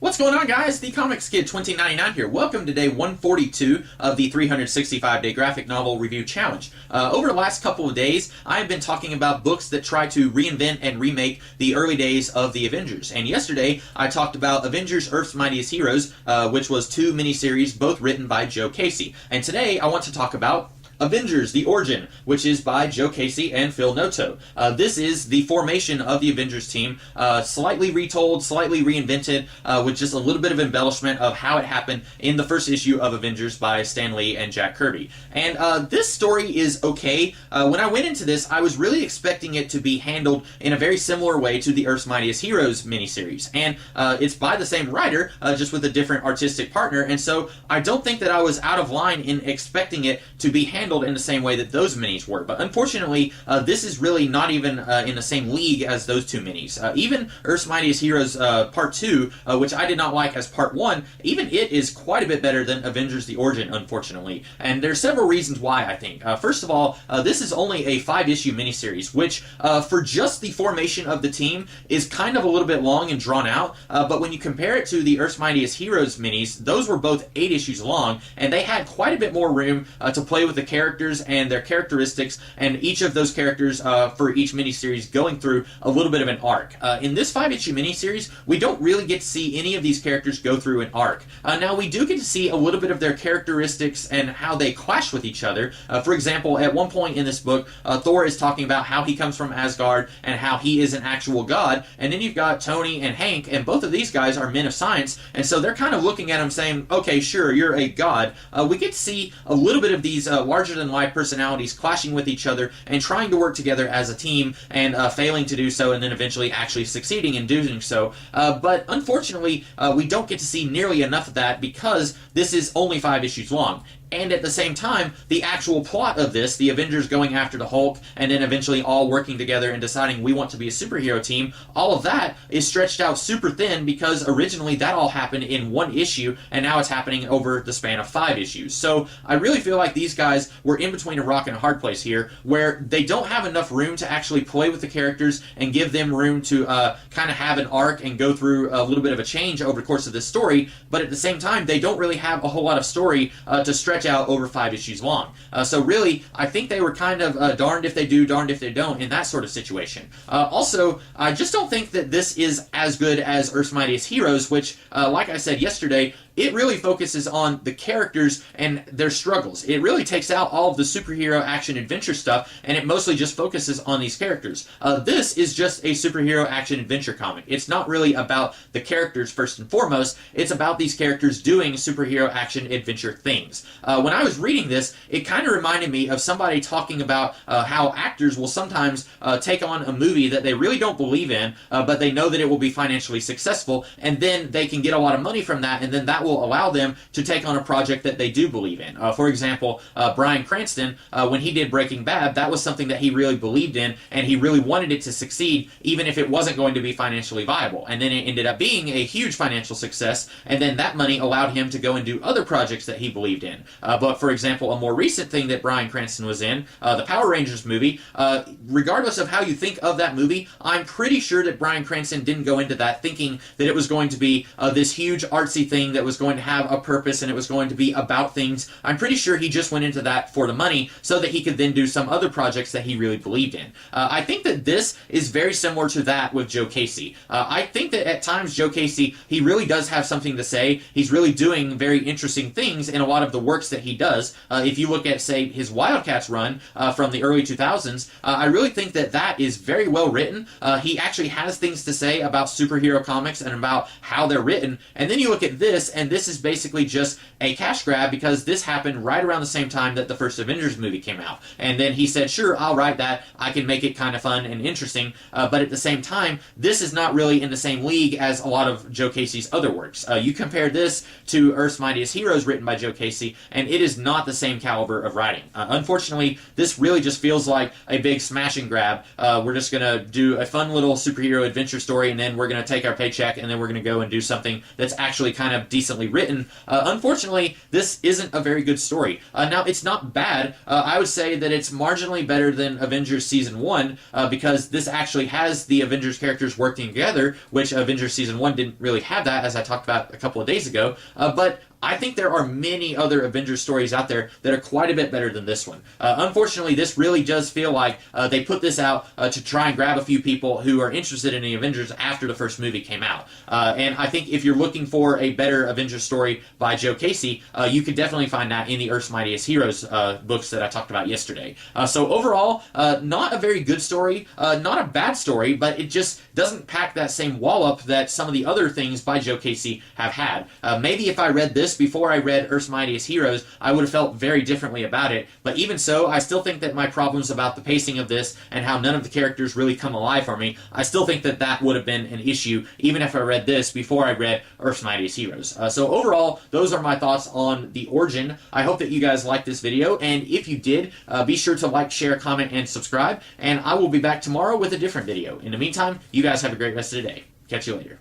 What's going on, guys? The Comics Kid 2099 here. Welcome to day 142 of the 365-day graphic novel review challenge. Over the last couple of days, I have been talking about books that try to reinvent and remake the early days of the Avengers. And yesterday, I talked about Avengers: Earth's Mightiest Heroes, which was two miniseries, both written by Joe Casey. And today, I want to talk about Avengers: The Origin, which is by Joe Casey and Phil Noto. This is the formation of the Avengers team, slightly retold, slightly reinvented, with just a little bit of embellishment of how it happened in the first issue of Avengers by Stan Lee and Jack Kirby. And this story is okay. When I went into this, I was really expecting it to be handled in a very similar way to the Earth's Mightiest Heroes miniseries. And it's by the same writer, just with a different artistic partner, and so I don't think that I was out of line in expecting it to be handled in the same way that those minis were. But unfortunately, this is really not even in the same league as those two minis. Even Earth's Mightiest Heroes Part 2, which I did not like as Part 1, even it is quite a bit better than Avengers: The Origin, unfortunately. And there's several reasons why, I think. First of all, this is only a 5-issue miniseries, which for just the formation of the team is kind of a little bit long and drawn out. But when you compare it to the Earth's Mightiest Heroes minis, those were both 8 issues long, and they had quite a bit more room to play with the characters and their characteristics, and each of those characters for each miniseries going through a little bit of an arc. In this 5-issue miniseries, we don't really get to see any of these characters go through an arc. Now, we do get to see a little bit of their characteristics and how they clash with each other. For example, at one point in this book, Thor is talking about how he comes from Asgard and how he is an actual god, and then you've got Tony and Hank, and both of these guys are men of science, and so they're kind of looking at him saying, okay, sure, you're a god. We get to see a little bit of these larger-than-life personalities clashing with each other and trying to work together as a team and failing to do so, and then eventually actually succeeding in doing so. But unfortunately, we don't get to see nearly enough of that because this is only 5 issues long. And at the same time, the actual plot of this, the Avengers going after the Hulk, and then eventually all working together and deciding we want to be a superhero team, all of that is stretched out super thin because originally that all happened in 1 issue, and now it's happening over the span of 5 issues. So I really feel like these guys were in between a rock and a hard place here, where they don't have enough room to actually play with the characters and give them room to kind of have an arc and go through a little bit of a change over the course of this story, but at the same time, they don't really have a whole lot of story to stretch out over 5 issues long. So really, I think they were kind of darned if they do, darned if they don't in that sort of situation. Also, I just don't think that this is as good as Earth's Mightiest Heroes, which, like I said yesterday, it really focuses on the characters and their struggles. It really takes out all of the superhero action adventure stuff, and it mostly just focuses on these characters. This is just a superhero action adventure comic. It's not really about the characters first and foremost. It's about these characters doing superhero action adventure things. When I was reading this, it kind of reminded me of somebody talking about how actors will sometimes take on a movie that they really don't believe in, but they know that it will be financially successful, and then they can get a lot of money from that, and then that will allow them to take on a project that they do believe in. For example, Bryan Cranston, when he did Breaking Bad, that was something that he really believed in, and he really wanted it to succeed, even if it wasn't going to be financially viable. And then it ended up being a huge financial success, and then that money allowed him to go and do other projects that he believed in. But for example, a more recent thing that Bryan Cranston was in, the Power Rangers movie, regardless of how you think of that movie, I'm pretty sure that Bryan Cranston didn't go into that thinking that it was going to be this huge artsy thing that was going to have a purpose and it was going to be about things. I'm pretty sure he just went into that for the money so that he could then do some other projects that he really believed in. I think that this is very similar to that with Joe Casey. I think that at times Joe Casey, he really does have something to say. He's really doing very interesting things in a lot of the works that he does. If you look at, say, his Wildcats run from the early 2000s, I really think that that is very well written. He actually has things to say about superhero comics and about how they're written. And then you look at this, and this is basically just a cash grab because this happened right around the same time that the first Avengers movie came out. And then he said, sure, I'll write that. I can make it kind of fun and interesting. But at the same time, this is not really in the same league as a lot of Joe Casey's other works. You compare this to Earth's Mightiest Heroes written by Joe Casey, and it is not the same caliber of writing. Unfortunately, this really just feels like a big smash and grab. We're just going to do a fun little superhero adventure story, and then we're going to take our paycheck, and then we're going to go and do something that's actually kind of decent recently written. Unfortunately, this isn't a very good story. Now, it's not bad. I would say that it's marginally better than Avengers Season 1 because this actually has the Avengers characters working together, which Avengers Season 1 didn't really have that, as I talked about a couple of days ago. But I think there are many other Avengers stories out there that are quite a bit better than this one. Unfortunately, this really does feel like they put this out to try and grab a few people who are interested in the Avengers after the first movie came out. And I think if you're looking for a better Avengers story by Joe Casey, you could definitely find that in the Earth's Mightiest Heroes books that I talked about yesterday. So overall, not a very good story, not a bad story, but it just doesn't pack that same wallop that some of the other things by Joe Casey have had. Maybe if I read this before I read Earth's Mightiest Heroes, I would have felt very differently about it. But even so, I still think that my problems about the pacing of this and how none of the characters really come alive for me, I still think that that would have been an issue even if I read this before I read Earth's Mightiest Heroes. So overall, those are my thoughts on The Origin. I hope that you guys liked this video, and if you did, be sure to like, share, comment, and subscribe, and I will be back tomorrow with a different video. In the meantime, you guys have a great rest of the day. Catch you later.